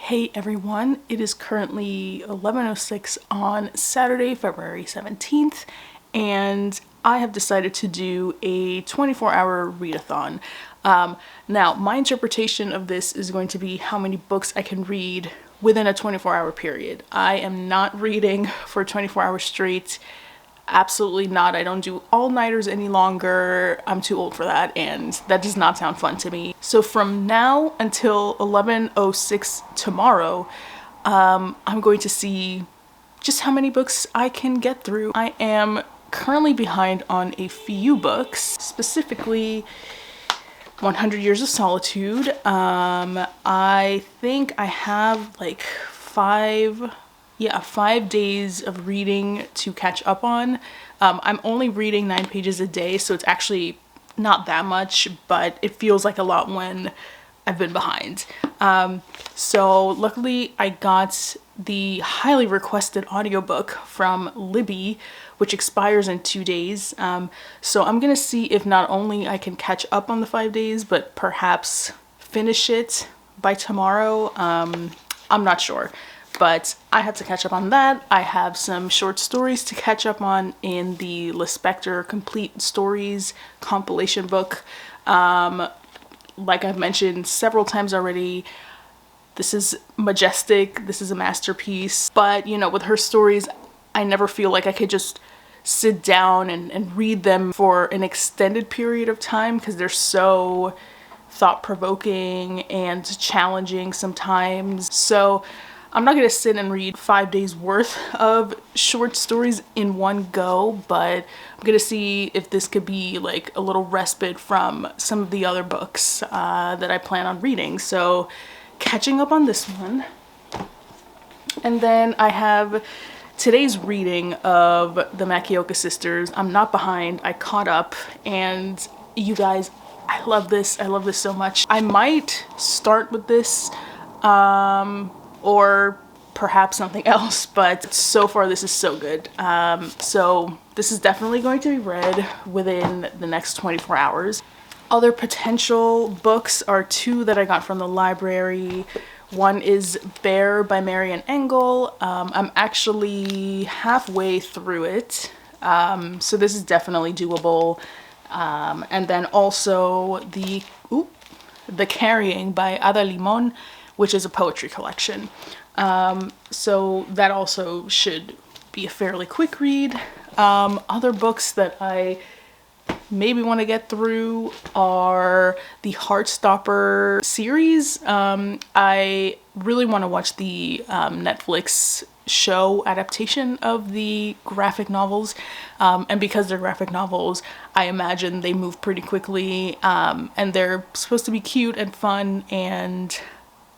Hey everyone, it is currently 11:06 on Saturday, February 17th, and I have decided to do a 24-hour readathon. Now, my interpretation of this is going to be how many books I can read within a 24-hour period. I am not reading for 24 hours straight. Absolutely not. I don't do all-nighters any longer. I'm too old for that, and that does not sound fun to me. So from now until 11:06 tomorrow, I'm going to see just how many books I can get through. I am currently behind on a few books, specifically 100 Years of Solitude. I think I have like 5 days of reading to catch up on. I'm only reading 9 pages a day, so it's actually not that much, but it feels like a lot when I've been behind. So luckily I got the highly requested audiobook from Lullaby, which expires in 2 days. So I'm gonna see if not only I can catch up on the 5 days, but perhaps finish it by tomorrow. I'm not sure. But I have to catch up on that. I have some short stories to catch up on in the Lispector Complete Stories compilation book. Like I've mentioned several times already, this is majestic, this is a masterpiece. But, you know, with her stories, I never feel like I could just sit down and read them for an extended period of time because they're so thought-provoking and challenging sometimes. So I'm not gonna sit and read 5 days worth of short stories in one go, but I'm gonna see if this could be like a little respite from some of the other books that I plan on reading. So catching up on this one. And then I have today's reading of the Makioka sisters. I'm not behind, I caught up, and you guys, I love this. I love this so much. I might start with this, or perhaps something else, but so far this is so good. So this is definitely going to be read within the next 24 hours. Other potential books are 2 that I got from the library. One is Bear by Marian Engel. I'm actually halfway through it, so this is definitely doable. And then also the Carrying by Ada Limon, which is a poetry collection. So that also should be a fairly quick read. Other books that I maybe want to get through are the Heartstopper series. I really want to watch the Netflix show adaptation of the graphic novels, and because they're graphic novels, I imagine they move pretty quickly, and they're supposed to be cute and fun, and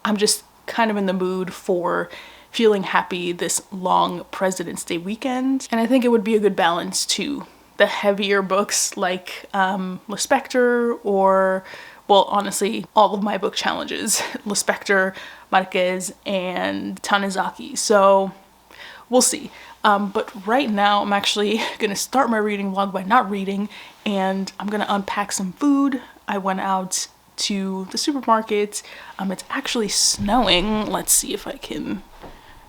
I'm just kind of in the mood for feeling happy this long President's Day weekend. And I think it would be a good balance to the heavier books like Lispector, or, well, honestly, all of my book challenges, Lispector, Marquez, and Tanizaki. So we'll see. But right now I'm actually gonna start my reading vlog by not reading, and I'm gonna unpack some food. I went out to the supermarket. It's actually snowing. Let's see if I can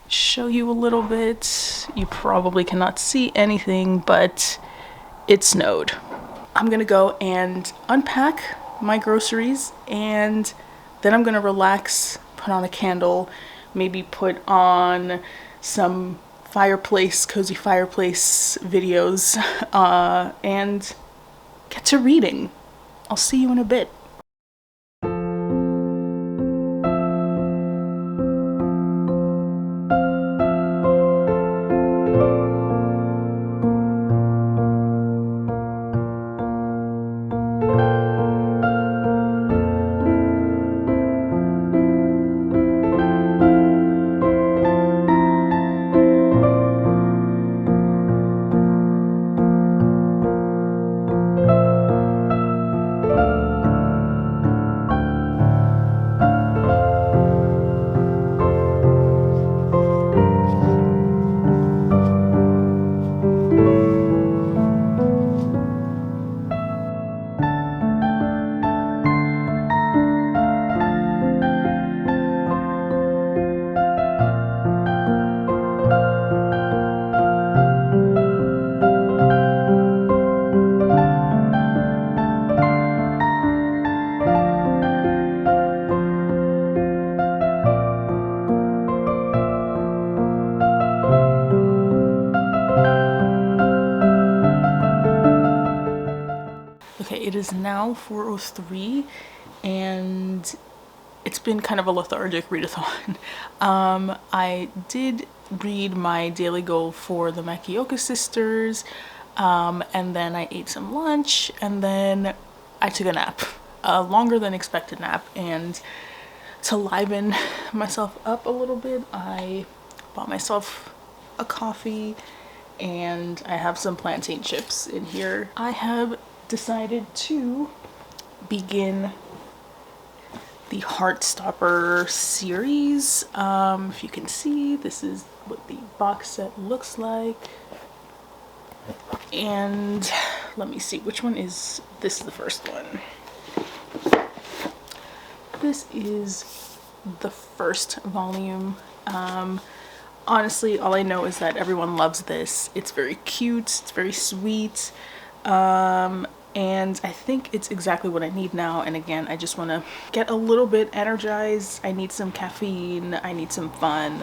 show you a little bit. You probably cannot see anything, but it snowed. I'm gonna go and unpack my groceries, and then I'm gonna relax, put on a candle, maybe put on some Fireplace, cozy Fireplace videos, and get to reading. I'll see you in a bit. now 4:03, and it's been kind of a lethargic readathon. I did read my daily goal for the Makioka sisters, and then I ate some lunch, and then I took a nap, a longer than expected nap, and to liven myself up a little bit, I bought myself a coffee, and I have some plantain chips in here. I have decided to begin the Heartstopper series. If you can see, this is what the box set looks like. And let me see, which one is this? Is the first one. This is the first volume. Honestly, all I know is that everyone loves this. It's very cute, it's very sweet, and I think it's exactly what I need now. And again, I just want to get a little bit energized. I need some caffeine, I need some fun,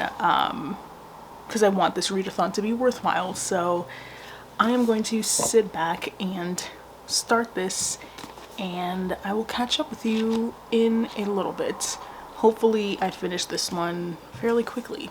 because I want this readathon to be worthwhile. So I am going to sit back and start this, and I will catch up with you in a little bit. Hopefully I finish this one fairly quickly.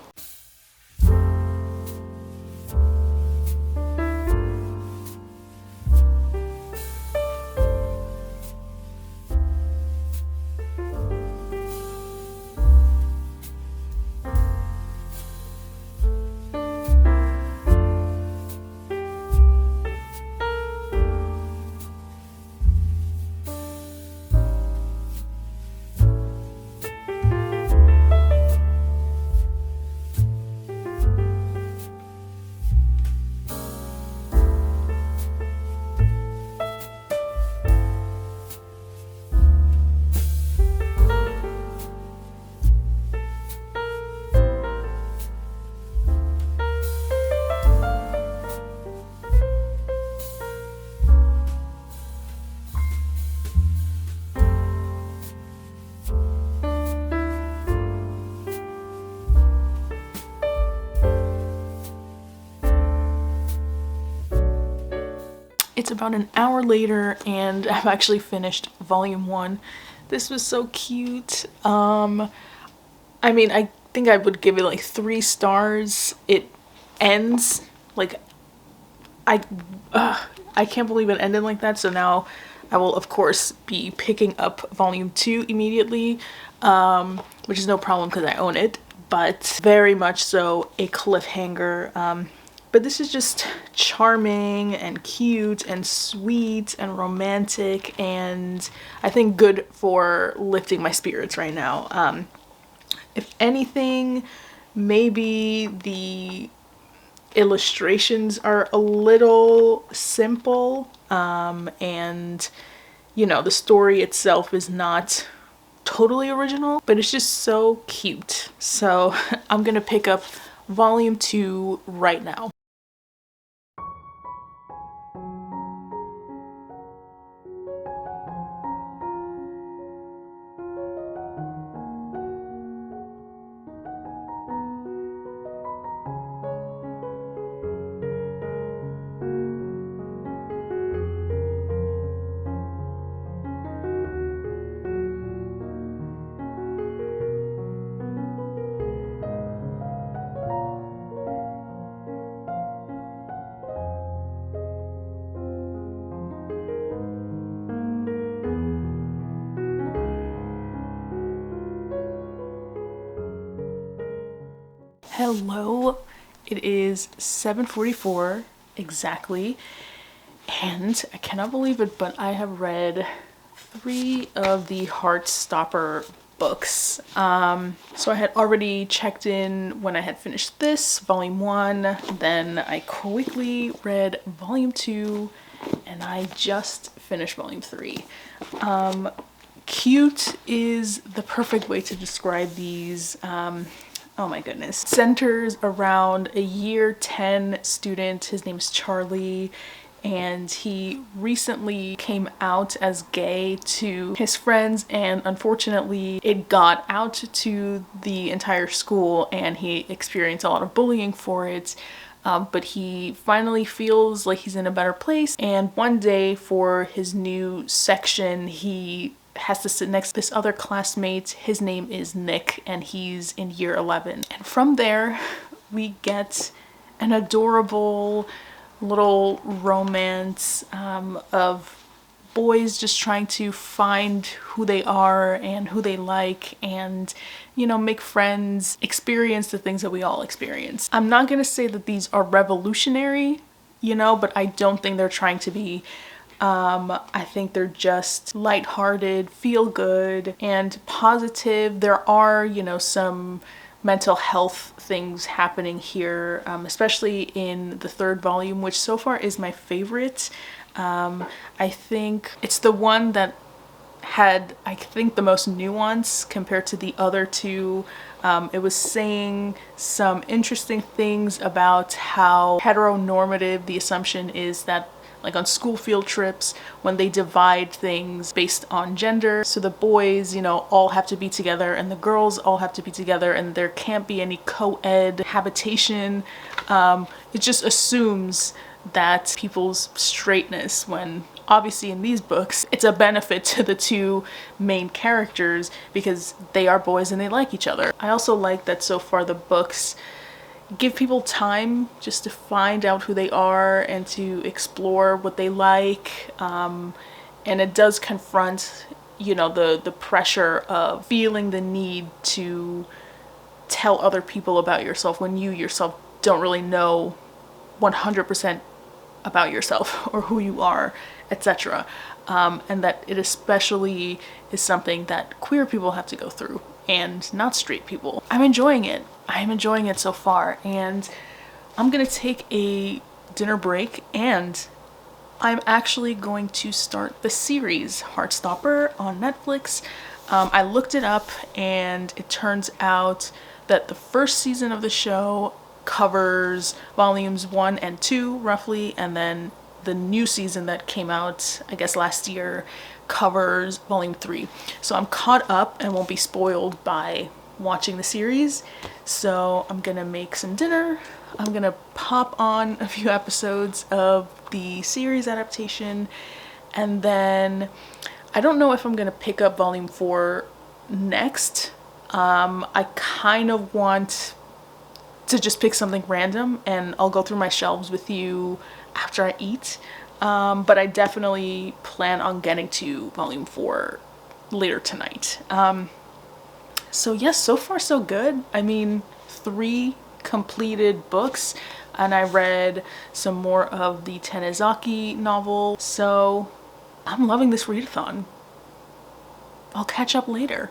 It's about an hour later, and I've actually finished volume 1. This was so cute. I mean, I think I would give it like 3 stars. It ends like I can't believe it ended like that. So now I will of course be picking up volume 2 immediately, which is no problem because I own it, but very much so a cliffhanger. But this is just charming and cute and sweet and romantic, and I think good for lifting my spirits right now. If anything, maybe the illustrations are a little simple, and you know, the story itself is not totally original, but it's just so cute. So I'm gonna pick up volume 2 right now. Hello, it is 7:44 exactly, and I cannot believe it, but I have read 3 of the Heartstopper books. So I had already checked in when I had finished this, volume 1, then I quickly read volume 2, and I just finished volume 3. Cute is the perfect way to describe these. Oh my goodness. Centers around a year 10 student. His name is Charlie, and he recently came out as gay to his friends, and unfortunately it got out to the entire school and he experienced a lot of bullying for it. but he finally feels like he's in a better place. And one day for his new section, he has to sit next to this other classmate. His name is Nick, and he's in year 11. And from there, we get an adorable little romance of boys just trying to find who they are and who they like, and make friends, experience the things that we all experience. I'm not gonna say that these are revolutionary, but I don't think they're trying to be. I think they're just lighthearted, feel good, and positive. There are, some mental health things happening here, especially in the third volume, which so far is my favorite. I think it's the one that had, the most nuance compared to the other two. It was saying some interesting things about how heteronormative the assumption is that, like on school field trips, when they divide things based on gender, so the boys, all have to be together and the girls all have to be together, and there can't be any co-ed habitation. It just assumes that people's straightness, when obviously in these books it's a benefit to the two main characters because they are boys and they like each other. I also like that so far the books give people time just to find out who they are and to explore what they like, and it does confront the pressure of feeling the need to tell other people about yourself when you yourself don't really know 100% about yourself or who you are, etc. And that it especially is something that queer people have to go through and not straight people. I'm enjoying it. I'm enjoying it so far, and I'm gonna take a dinner break and I'm actually going to start the series Heartstopper on Netflix. I looked it up and it turns out that the first season of the show covers volumes 1 and 2 roughly, and then the new season that came out, I guess last year, covers volume 3. So I'm caught up and won't be spoiled by watching the series. So I'm gonna make some dinner. I'm gonna pop on a few episodes of the series adaptation, and then I don't know if I'm gonna pick up volume 4 next. I kind of want to just pick something random and I'll go through my shelves with you after I eat. But I definitely plan on getting to volume 4 later tonight. So yes, so far so good. I mean, 3 completed books, and I read some more of the Tanizaki novel. So I'm loving this readathon. I'll catch up later.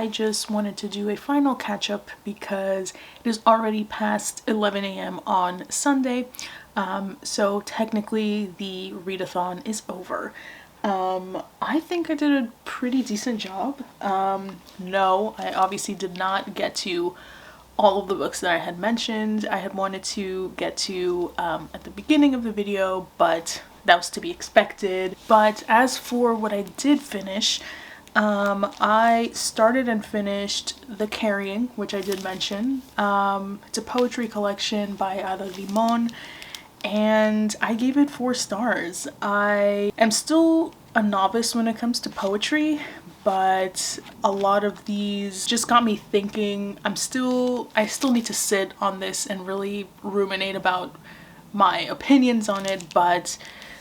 I just wanted to do a final catch up because it is already past 11 a.m. on Sunday. So technically the readathon is over. I think I did a pretty decent job. No, I obviously did not get to all of the books that I had mentioned. I had wanted to get to at the beginning of the video, but that was to be expected. But as for what I did finish, I started and finished The Carrying, which I did mention. It's a poetry collection by Ada Limon, and I gave it 4 stars. I am still a novice when it comes to poetry, but a lot of these just got me thinking. I still need to sit on this and really ruminate about my opinions on it, but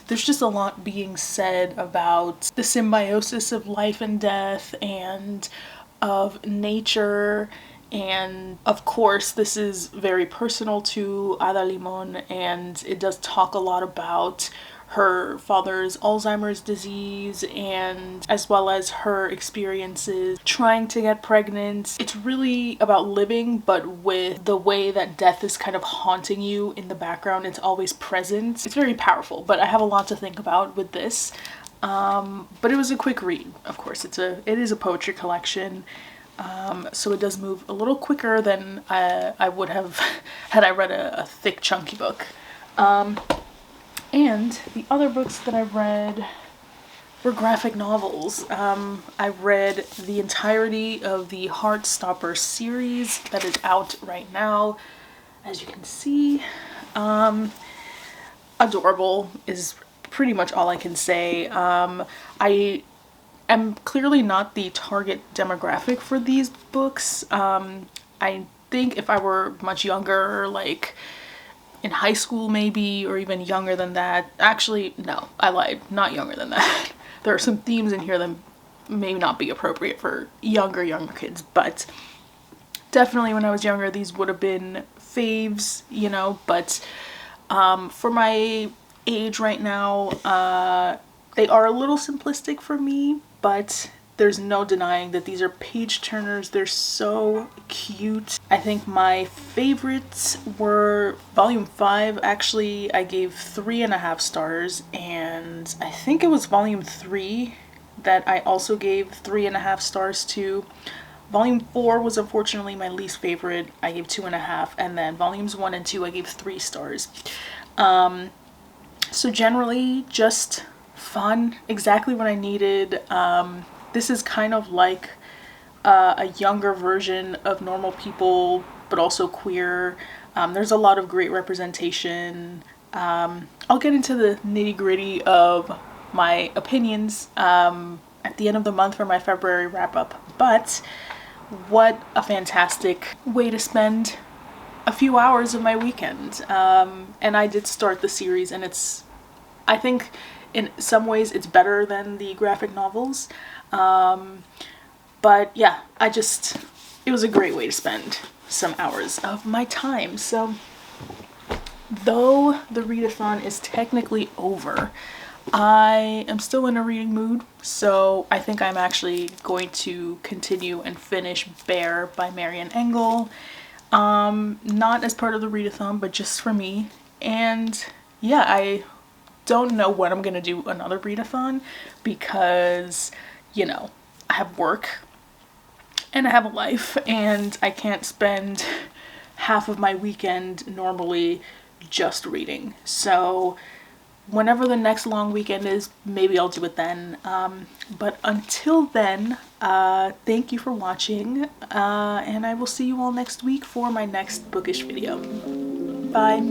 there's just a lot being said about the symbiosis of life and death and of nature. And of course, this is very personal to Ada Limon, and it does talk a lot about her father's Alzheimer's disease, and as well as her experiences trying to get pregnant. It's really about living, but with the way that death is kind of haunting you in the background. It's always present. It's very powerful, but I have a lot to think about with this. But it was a quick read. Of course, it is a poetry collection. So it does move a little quicker than I would have had I read a thick, chunky book. And the other books that I read were graphic novels. I read the entirety of the Heartstopper series that is out right now. As you can see, adorable is pretty much all I can say. I am clearly not the target demographic for these books. I think if I were much younger, like in high school maybe, or even younger than that. Actually, no, I lied, not younger than that. There are some themes in here that may not be appropriate for younger kids, but definitely when I was younger, these would have been faves, you know, but for my age right now, they are a little simplistic for me, but there's no denying that these are page turners. They're so cute. I think my favorites were volume 5. Actually, I gave 3.5 stars, and I think it was volume 3 that I also gave 3.5 stars to. Volume 4 was unfortunately my least favorite. I gave 2.5, and then volumes 1 and 2 I gave 3 stars. So generally just fun, exactly what I needed. This is kind of like a younger version of Normal People, but also queer. There's a lot of great representation. I'll get into the nitty-gritty of my opinions at the end of the month for my February wrap-up. But what a fantastic way to spend a few hours of my weekend. And I did start the series, and I think in some ways it's better than the graphic novels. But yeah, it was a great way to spend some hours of my time. So though the readathon is technically over, I am still in a reading mood, so I think I'm actually going to continue and finish Bear by Marian Engel. Not as part of the readathon, but just for me. And yeah, I don't know when I'm gonna do another readathon because, you know, I have work and I have a life, and I can't spend half of my weekend normally just reading. So whenever the next long weekend is, maybe I'll do it then. But until then, thank you for watching, and I will see you all next week for my next bookish video. Bye!